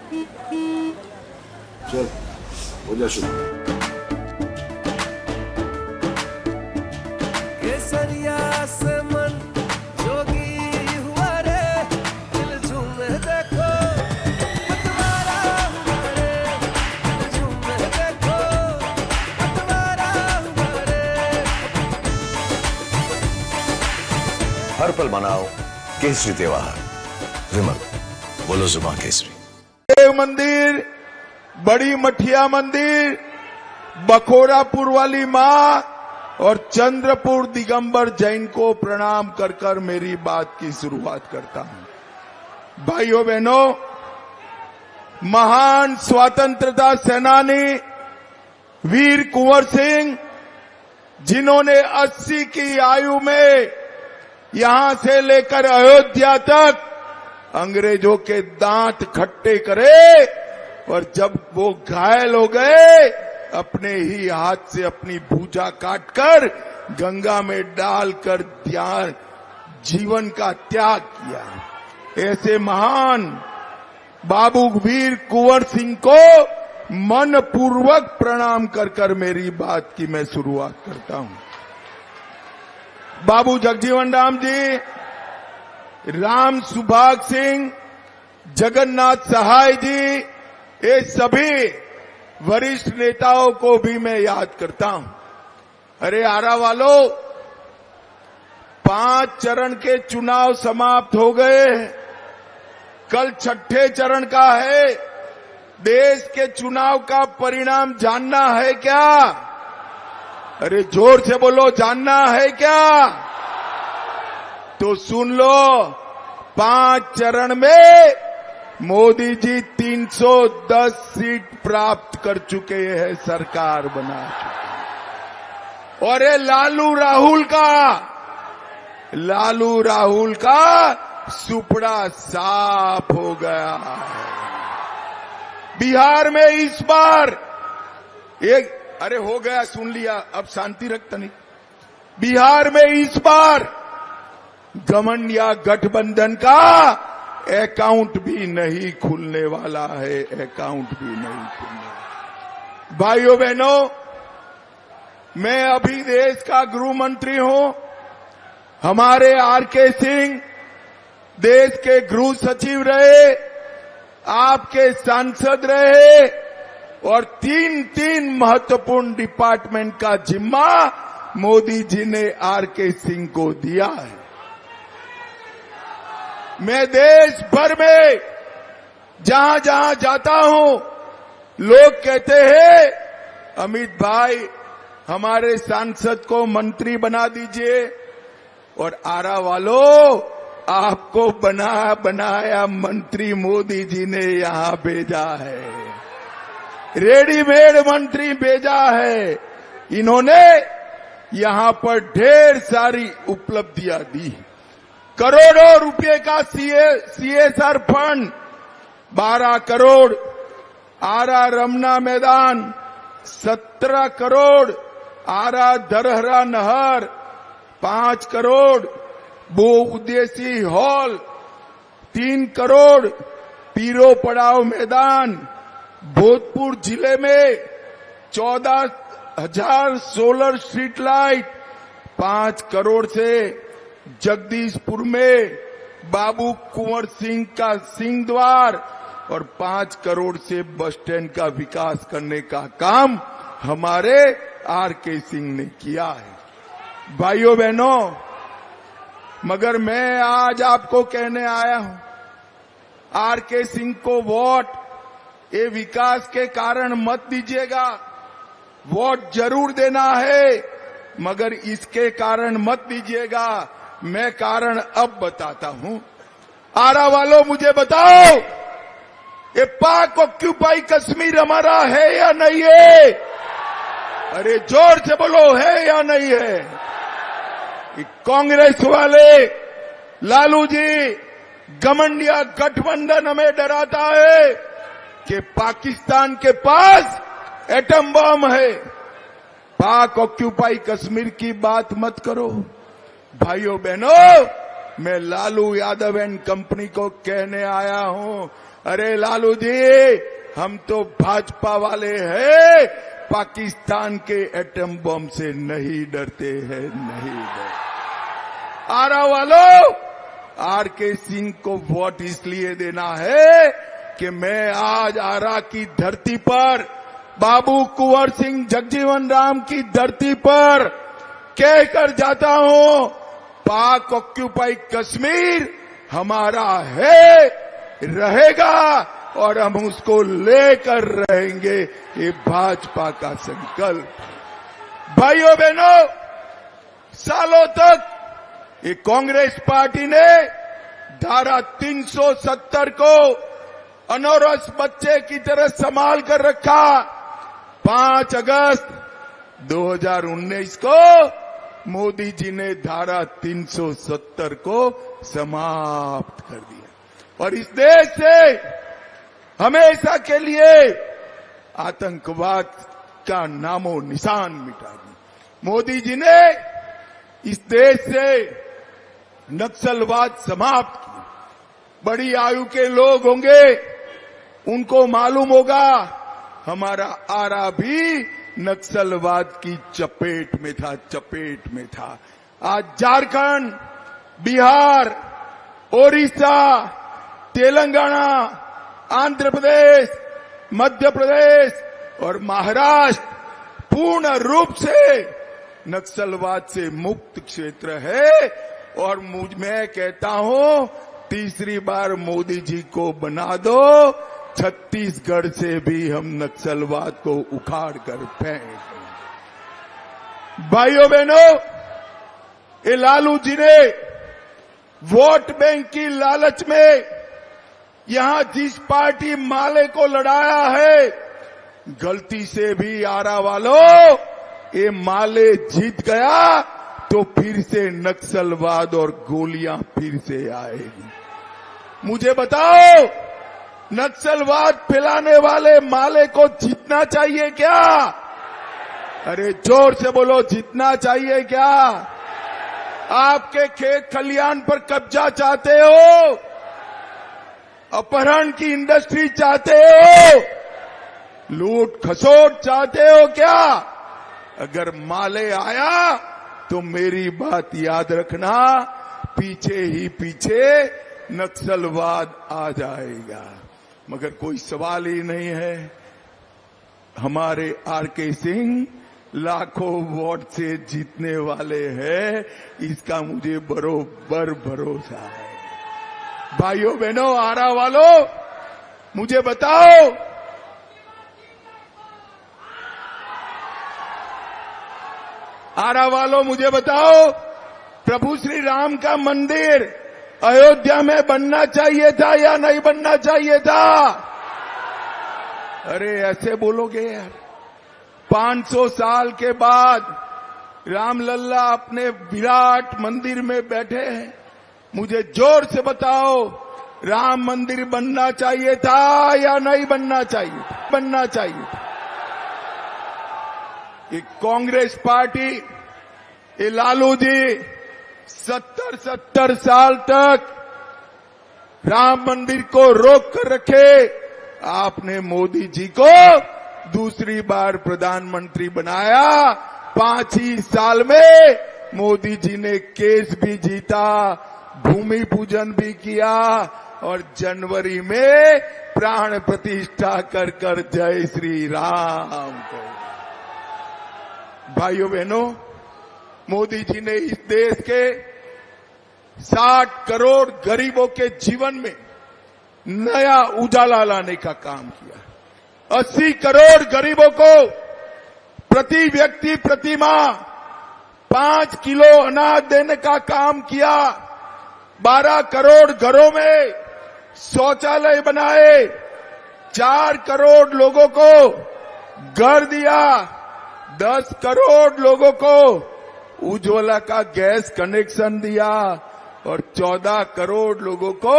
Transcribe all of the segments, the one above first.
चल हो जा शुरू। केसरिया से मन जोगी हुआ रे, दिल झूमे देखो मतवारा हुआ रे, दिल झूमे देखो मतवारा हुआ रे। हर पल मनाओ केसरी त्योहार। विमल बोलो जुबान केसरी। देव मंदिर, बड़ी मठिया मंदिर, बखोरापुर वाली माँ और चंद्रपुर दिगंबर जैन को प्रणाम कर कर मेरी बात की शुरुआत करता हूं। भाइयों बहनों, महान स्वतंत्रता सेनानी वीर कुंवर सिंह, जिन्होंने 80 की आयु में यहां से लेकर अयोध्या तक अंग्रेजों के दांत खट्टे करे और जब वो घायल हो गए अपने ही हाथ से अपनी भुजा काटकर गंगा में डालकर जीवन का त्याग किया। ऐसे महान बाबू वीर कुंवर सिंह को मन पूर्वक प्रणाम कर कर मेरी बात की मैं शुरुआत करता हूं। बाबू जगजीवन राम जी, राम सुभाग सिंह, जगन्नाथ सहाय जी, ये सभी वरिष्ठ नेताओं को भी मैं याद करता हूं। अरे आरा वालों, 5 चरण के चुनाव समाप्त हो गए, कल 6ठे चरण का है। देश के चुनाव का परिणाम जानना है क्या? अरे जोर से बोलो, जानना है क्या? तो सुन लो, 5 चरण में मोदी जी 310 सीट प्राप्त कर चुके हैं, सरकार बना चुके। और ये लालू राहुल का सुपड़ा साफ हो गया है। बिहार में इस बार एक, अरे हो गया, सुन लिया, अब शांति रखता नहीं। बिहार में इस बार गठबंधन या गठबंधन का अकाउंट भी नहीं खुलने वाला है, अकाउंट भी नहीं खुलने। भाइयों बहनों, मैं अभी देश का गृह मंत्री हूं। हमारे आरके सिंह देश के गृह सचिव रहे, आपके सांसद रहे और 3 महत्वपूर्ण डिपार्टमेंट का जिम्मा मोदी जी ने आरके सिंह को दिया है। मैं देश भर में जहां जहां जाता हूं, लोग कहते हैं अमित भाई हमारे सांसद को मंत्री बना दीजिए, और आरा वालों, आपको बनाया मंत्री मोदी जी ने यहां भेजा है, रेडीमेड मंत्री भेजा है। इन्होंने यहां पर ढेर सारी उपलब्धियां दी। करोड़ों रुपए का सीएसआर फंड, 12 करोड़, आरा रमना मैदान 17 करोड़, आरा दरहरा नहर 5 करोड़, बहुउद्देशीय हॉल 3 करोड़, पीरो पड़ाव मैदान, भोजपुर जिले में 14,000 सोलर स्ट्रीट लाइट 5 करोड़ से, जगदीशपुर में बाबू कुंवर सिंह का सिंह द्वार और 5 करोड़ से बस स्टैंड का विकास करने का काम हमारे आरके सिंह ने किया है। भाइयों बहनों, मगर मैं आज आपको कहने आया हूं, आरके सिंह को वोट ये विकास के कारण मत दीजिएगा। वोट जरूर देना है, मगर इसके कारण मत दीजिएगा। मैं कारण अब बताता हूं। आरा वालों, मुझे बताओ, ये पाक ऑक्यूपाई कश्मीर हमारा है या नहीं है? अरे जोर से बोलो, है या नहीं है? कांग्रेस वाले लालू जी घमंडिया गठबंधन हमें डराता है कि पाकिस्तान के पास एटम बम है। पाक ऑक्यूपाई कश्मीर की बात मत करो। भाइयों बहनों, मैं लालू यादव एंड कंपनी को कहने आया हूं, अरे लालू जी, हम तो भाजपा वाले हैं, पाकिस्तान के एटम बम से नहीं डरते हैं, नहीं डरते। आरा वालों, आरके सिंह को वोट इसलिए देना है कि मैं आज आरा की धरती पर, बाबू कुंवर सिंह जगजीवन राम की धरती पर कहकर जाता हूं, पाक ऑक्यूपाई कश्मीर हमारा है, रहेगा और हम उसको लेकर रहेंगे। ये भाजपा का संकल्प। भाइयों बहनों, सालों तक ये कांग्रेस पार्टी ने धारा 370 को अनौरस बच्चे की तरह संभाल कर रखा। 5 अगस्त 2019 को मोदी जी ने धारा 370 को समाप्त कर दिया और इस देश से हमेशा के लिए आतंकवाद का नामो निशान मिटा दिया। मोदी जी ने इस देश से नक्सलवाद समाप्त किया। बड़ी आयु के लोग होंगे, उनको मालूम होगा हमारा आरा भी नक्सलवाद की चपेट में था, चपेट में था। आज झारखंड, बिहार, ओडिशा, तेलंगाना, आंध्र प्रदेश, मध्य प्रदेश और महाराष्ट्र पूर्ण रूप से नक्सलवाद से मुक्त क्षेत्र है। और मैं कहता हूं, तीसरी बार मोदी जी को बना दो, छत्तीसगढ़ से भी हम नक्सलवाद को उखाड़ कर फेंक। भाइयों बहनों, ये लालू जी ने वोट बैंक की लालच में यहां जिस पार्टी माले को लड़ाया है, गलती से भी आरा वालों, ये माले जीत गया तो फिर से नक्सलवाद और गोलियां फिर से आएगी। मुझे बताओ, नक्सलवाद फैलाने वाले माले को जीतना चाहिए क्या? अरे जोर से बोलो, जीतना चाहिए क्या? आपके खेत खलियान पर कब्जा चाहते हो? अपहरण की इंडस्ट्री चाहते हो? लूट खसोट चाहते हो क्या? अगर माले आया तो मेरी बात याद रखना, पीछे ही पीछे नक्सलवाद आ जाएगा। मगर कोई सवाल ही नहीं है, हमारे आरके सिंह लाखों वोट से जीतने वाले हैं, इसका मुझे बरोबर भरोसा है। भाइयों बहनों, आरा वालों, मुझे बताओ, आरा वालों मुझे बताओ, प्रभु श्री राम का मंदिर अयोध्या में बनना चाहिए था या नहीं बनना चाहिए था? अरे ऐसे बोलोगे यार? 500 साल के बाद रामलल्ला अपने विराट मंदिर में बैठे हैं। मुझे जोर से बताओ, राम मंदिर बनना चाहिए था या नहीं बनना चाहिए? बनना चाहिए था। ये कांग्रेस पार्टी, ये लालू जी 70 साल तक राम मंदिर को रोक कर रखे। आपने मोदी जी को दूसरी बार प्रधानमंत्री बनाया। 5 ही साल में मोदी जी ने केस भी जीता, भूमि पूजन भी किया और जनवरी में प्राण प्रतिष्ठा कर कर जय श्री राम को। भाइयों बहनों, मोदी जी ने इस देश के 60 करोड़ गरीबों के जीवन में नया उजाला लाने का काम किया। 80 करोड़ गरीबों को प्रति व्यक्ति प्रति माह 5 किलो अनाज देने का काम किया। 12 करोड़ घरों में शौचालय बनाए। 4 करोड़ लोगों को घर दिया। 10 करोड़ लोगों को उज्ज्वला का गैस कनेक्शन दिया और 14 करोड़ लोगों को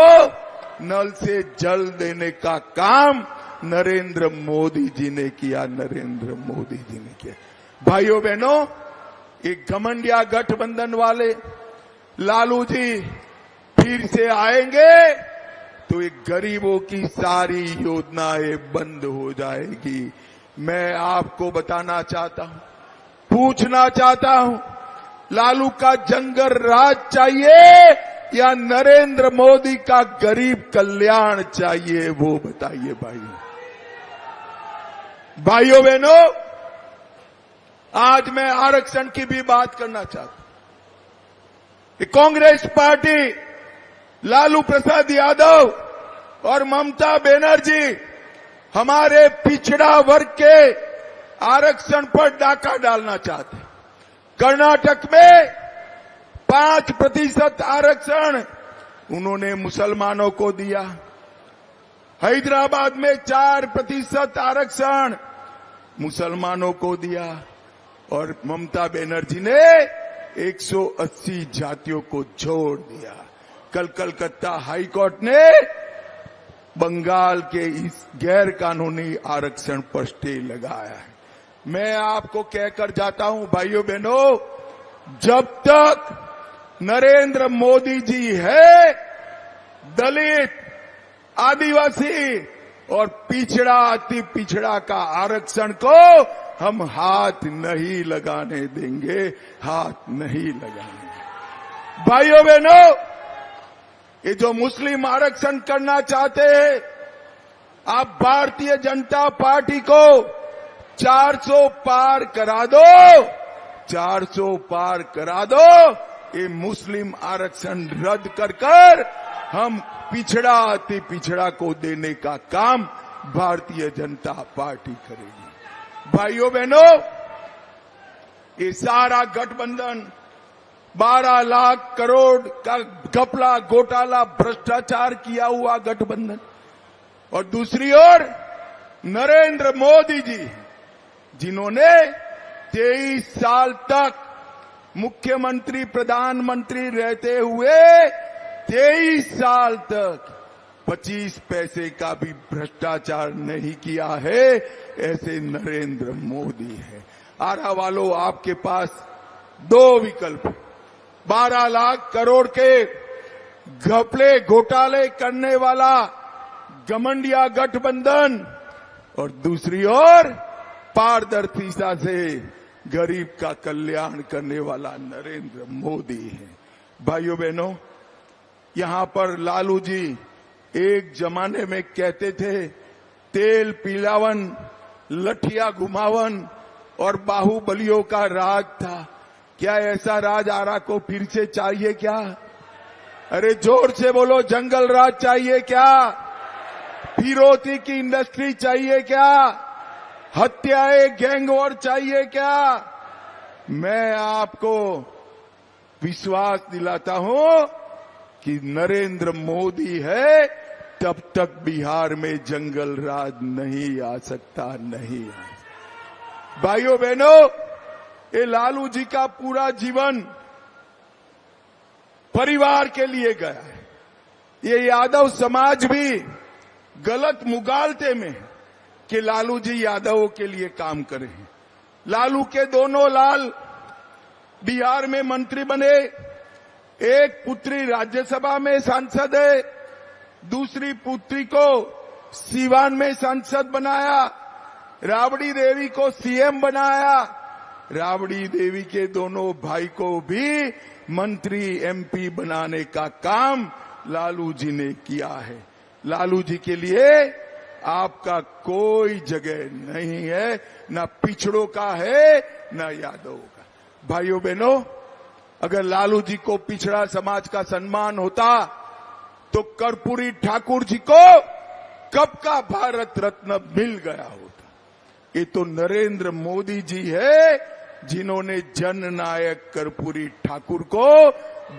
नल से जल देने का काम नरेंद्र मोदी जी ने किया। नरेंद्र मोदी जी ने किया। भाइयों बहनों, एक घमंडिया गठबंधन वाले लालू जी फिर से आएंगे, तो ये गरीबों की सारी योजनाएं बंद हो जाएगी। मैं आपको बताना चाहता हूं, पूछना चाहता हूं, लालू का जंगल राज चाहिए या नरेंद्र मोदी का गरीब कल्याण चाहिए, वो बताइए भाइयों। भाइयों बहनों, आज मैं आरक्षण की भी बात करना चाहता हूं। कांग्रेस पार्टी, लालू प्रसाद यादव और ममता बनर्जी हमारे पिछड़ा वर्ग के आरक्षण पर डाका डालना चाहते हैं। कर्नाटक में 5% आरक्षण उन्होंने मुसलमानों को दिया। हैदराबाद में 4% आरक्षण मुसलमानों को दिया और ममता बनर्जी ने 180 जातियों को छोड़ दिया। कल कलकत्ता हाई कोर्ट ने बंगाल के इस गैर कानूनी आरक्षण पर स्टे लगाया है। मैं आपको कहकर जाता हूं भाइयों बहनों, जब तक नरेंद्र मोदी जी है, दलित, आदिवासी और पिछड़ा अति पिछड़ा का आरक्षण को हम हाथ नहीं लगाने देंगे, हाथ नहीं लगाने। भाइयों बहनों, ये जो मुस्लिम आरक्षण करना चाहते हैं, आप भारतीय जनता पार्टी को 400 पार करा दो, 400 पार करा दो। ये मुस्लिम आरक्षण रद्द कर हम पिछड़ा अति पिछड़ा को देने का काम भारतीय जनता पार्टी करेगी। भाइयों बहनों, ये सारा गठबंधन 12 लाख करोड़ का घपला, घोटाला, भ्रष्टाचार किया हुआ गठबंधन, और दूसरी ओर नरेंद्र मोदी जी, जिन्होंने 23 साल तक मुख्यमंत्री प्रधानमंत्री रहते हुए 23 साल तक 25 पैसे का भी भ्रष्टाचार नहीं किया है, ऐसे नरेंद्र मोदी है। आरा वालों, आपके पास 2 विकल्प, 12 लाख करोड़ के घपले घोटाले करने वाला घमंडिया गठबंधन और दूसरी ओर पारदर्शिता से गरीब का कल्याण करने वाला नरेंद्र मोदी है। भाइयों बहनों, यहां पर लालू जी एक जमाने में कहते थे, तेल पिलावन, लठिया घुमावन और बाहुबलियों का राज था। क्या ऐसा राज आरा को फिर से चाहिए क्या? अरे जोर से बोलो, जंगल राज चाहिए क्या? फिरौती की इंडस्ट्री चाहिए क्या? हत्याएं, गैंग वॉर चाहिए क्या? मैं आपको विश्वास दिलाता हूं कि नरेंद्र मोदी है, तब तक बिहार में जंगल राज नहीं आ सकता, नहीं आ सकता। भाइयों बहनों, ये लालू जी का पूरा जीवन परिवार के लिए गया है। ये यादव समाज भी गलत मुगालते में कि लालू जी यादवों के लिए काम करें। लालू के दोनों लाल बिहार में मंत्री बने, एक पुत्री राज्यसभा में सांसद है, दूसरी पुत्री को सीवान में सांसद बनाया, राबड़ी देवी को सीएम बनाया। राबड़ी देवी के दोनों भाई को भी मंत्री एमपी बनाने का काम लालू जी ने किया है। लालू जी के लिए आपका कोई जगह नहीं है, न पिछड़ों का है न यादवों का। भाइयों बहनों, अगर लालू जी को पिछड़ा समाज का सम्मान होता तो कर्पूरी ठाकुर जी को कब का भारत रत्न मिल गया होता। ये तो नरेंद्र मोदी जी है जिन्होंने जननायक कर्पूरी ठाकुर को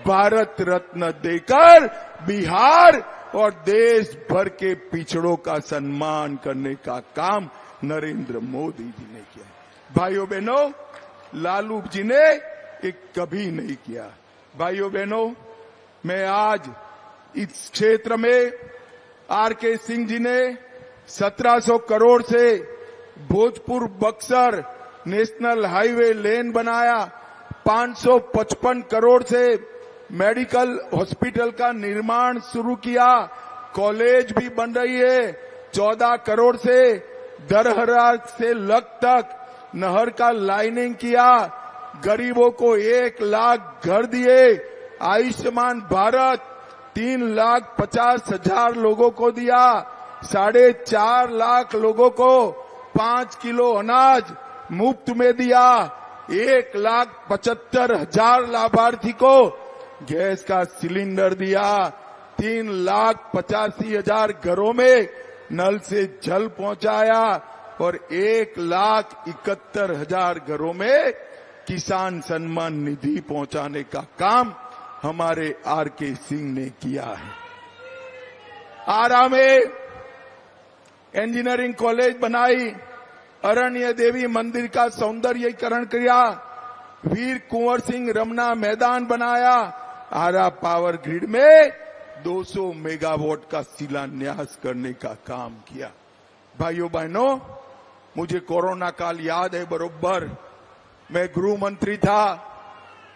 भारत रत्न देकर बिहार और देश भर के पिछड़ों का सम्मान करने का काम नरेंद्र मोदी जी ने किया। भाइयों बहनों, लालू जी ने ये कभी नहीं किया। भाइयों बहनों, मैं आज इस क्षेत्र में आरके सिंह जी ने 1700 करोड़ से भोजपुर बक्सर नेशनल हाईवे लेन बनाया, 555 करोड़ से मेडिकल हॉस्पिटल का निर्माण शुरू किया, कॉलेज भी बन रही है। 14 करोड़ से दरहरा से लग तक नहर का लाइनिंग किया। गरीबों को 1 लाख घर दिए। आयुष्मान भारत 3,50,000 लोगों को दिया। 4.5 लाख लोगों को 5 किलो अनाज मुफ्त में दिया। 1,75,000 लाभार्थी को गैस का सिलेंडर दिया। 3,85,000 घरों में नल से जल पहुंचाया और 1,71,000 घरों में किसान सम्मान निधि पहुंचाने का काम हमारे आरके सिंह ने किया है। आरा में इंजीनियरिंग कॉलेज बनाई। अरण्य देवी मंदिर का सौंदर्यीकरण किया। वीर कुंवर सिंह रमना मैदान बनाया। आरा पावर ग्रिड में 200 मेगावाट का शिलान्यास करने का काम किया। भाइयों बहनों, मुझे कोरोना काल याद है बरोबर। मैं गृह मंत्री था,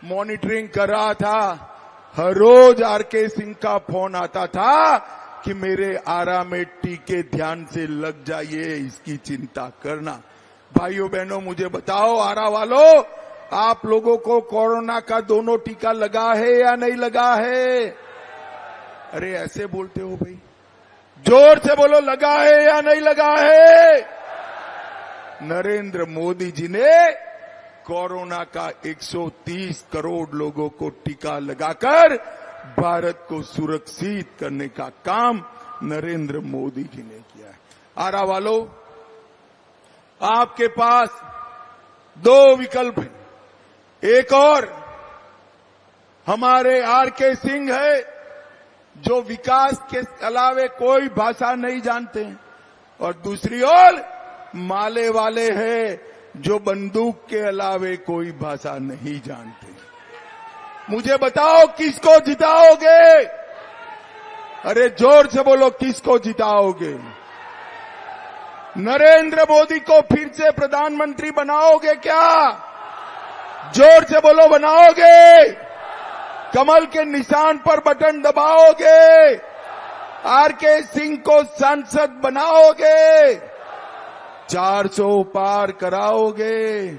मॉनिटरिंग कर रहा था। हर रोज आरके सिंह का फोन आता था कि मेरे आरा में टीके ध्यान से लग जाइए, इसकी चिंता करना। भाइयों बहनों, मुझे बताओ आरा वालों, आप लोगों को कोरोना का दोनों टीका लगा है या नहीं लगा है? अरे ऐसे बोलते हो भाई, जोर से बोलो, लगा है या नहीं लगा है? नरेंद्र मोदी जी ने कोरोना का 130 करोड़ लोगों को टीका लगाकर भारत को सुरक्षित करने का काम नरेंद्र मोदी जी ने किया है। आरा वालों, आपके पास 2 विकल्प हैं। एक और हमारे आरके सिंह है जो विकास के अलावे कोई भाषा नहीं जानते हैं, और दूसरी ओर माले वाले हैं जो बंदूक के अलावे कोई भाषा नहीं जानते। मुझे बताओ किसको जिताओगे? अरे जोर से बोलो, किसको जिताओगे? नरेंद्र मोदी को फिर से प्रधानमंत्री बनाओगे क्या? जोर से बोलो, बनाओगे? कमल के निशान पर बटन दबाओगे? आरके सिंह को सांसद बनाओगे? 400 पार कराओगे?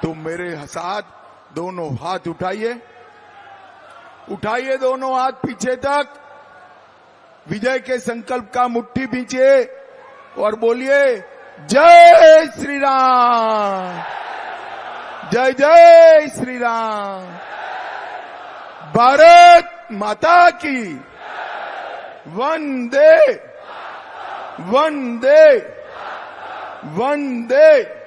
तो मेरे साथ दोनों हाथ उठाइए, उठाइए दोनों हाथ पीछे तक, विजय के संकल्प का मुट्ठी भींचिए और बोलिए, जय श्री राम, जय जय श्री राम, भारत माता की, वंदे वंदे वंदे।